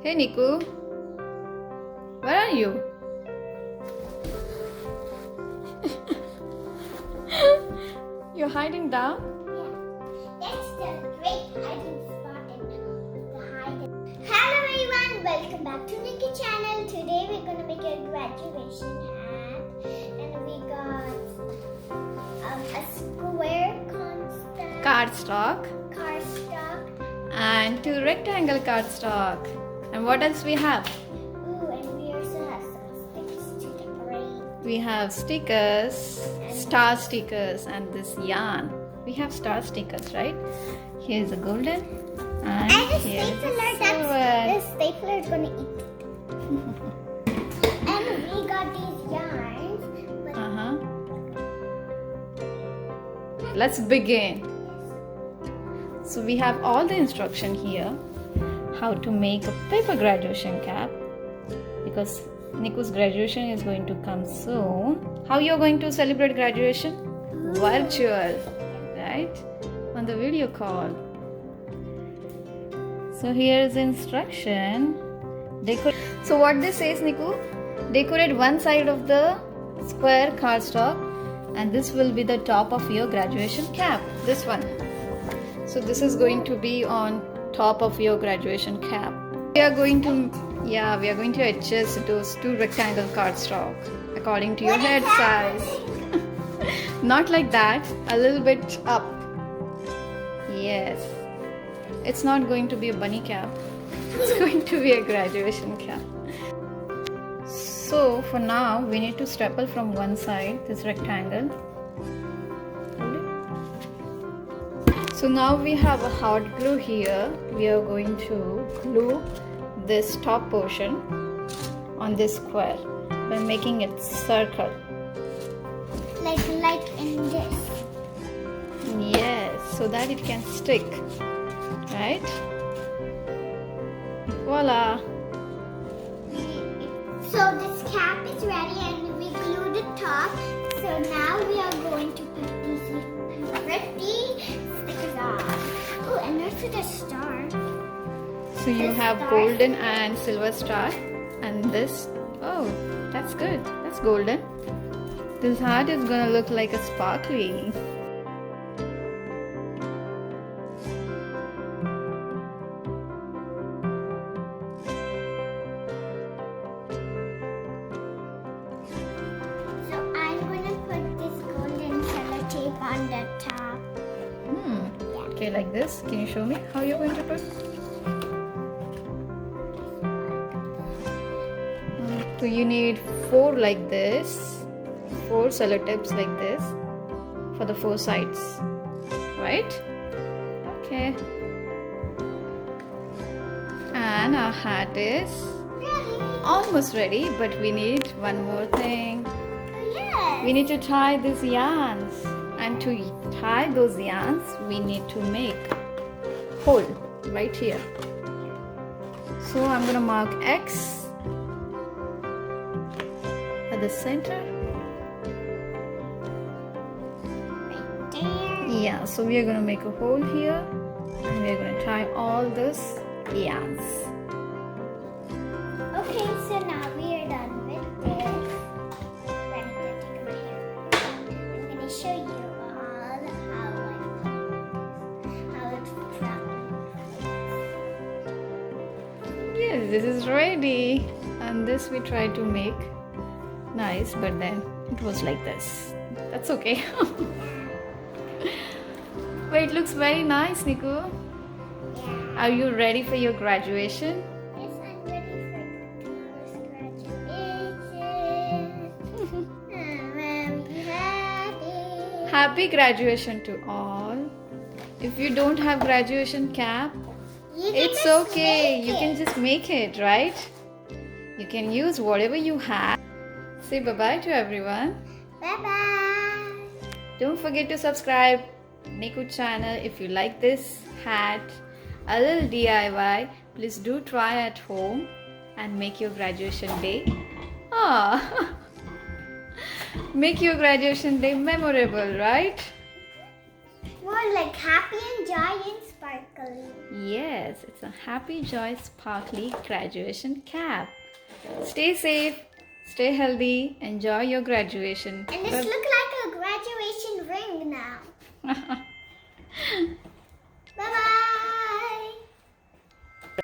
Hey Nikku, where are you? You're hiding down? Yeah, that's the great hiding spot in the hiding. Hello everyone, welcome back to Nikku channel. Today we're gonna make a graduation hat, and we got a square constant Cardstock cardstock. and 2 rectangle cardstock. And what else we have? Ooh, and we also have some sticks to decorate. We have stickers, star stickers, and this yarn. We have star stickers, right? Here's a golden and And the here's stapler, silver. the stapler is gonna eat it. And we got these yarns. But Let's begin. So we have all the instruction here how to make a paper graduation cap, because Nikku's graduation is going to come soon. How you're going to celebrate graduation? Virtual, right? On the video call. So here is the instruction. So what this says, Nikku? Decorate one side of the square cardstock, and this will be the top of your graduation cap. This one. So this is going to be on top of your graduation cap. We are going to adjust those 2 rectangle cardstock according to your head size. Not like that, a little bit up. Yes. It's not going to be a bunny cap. It's going to be a graduation cap. So for now, we need to staple from one side this rectangle. So now we have a hot glue here. We are going to glue this top portion on this square by making it circle. like in this. Yes, so that it can stick, right? Voila! So this cap is ready and we glued the top. So now we are going to put these pretty stickers on. Oh, and there's the star. So you This have star. golden and silver star, and this, oh, that's good. That's golden. This heart is gonna look like a sparkly. So I'm going to put this golden sellotape on the top. Okay, like this. Can you show me how you're going to put? So you need 4 like this, 4 sellotapes like this for the 4 sides, right? Okay. And our hat is Ready? almost ready, but we need one more thing. Oh, yes. We need to tie these yarns, and to tie those yarns we need to make hole right here. So I'm gonna mark X at the center. Right there. Yeah, so we are gonna make a hole here, and we are gonna tie all those yarns. Okay, so now we are done with this. I'm going to take my hair. I'm going to show you all how it's traveling. Yes, this is ready. And this we tried to make nice, but then it was like this. That's okay. But it looks very nice, Nikku. Yeah. Are you ready for your graduation? Yes, I'm ready for tomorrow's graduation. I'm happy. Happy graduation to all. If you don't have graduation cap, You can it's just okay. make You it. can just make it, right? You can use whatever you have. Say bye-bye to everyone. Bye-bye. Don't forget to subscribe Nikku channel if you like this hat. A little DIY. Please do try at home and make your graduation day. Make your graduation day memorable, right? More like happy and joy and sparkly. Yes, it's a happy, joy, sparkly graduation cap. Stay safe, stay healthy, enjoy your graduation. And this look like a graduation ring now.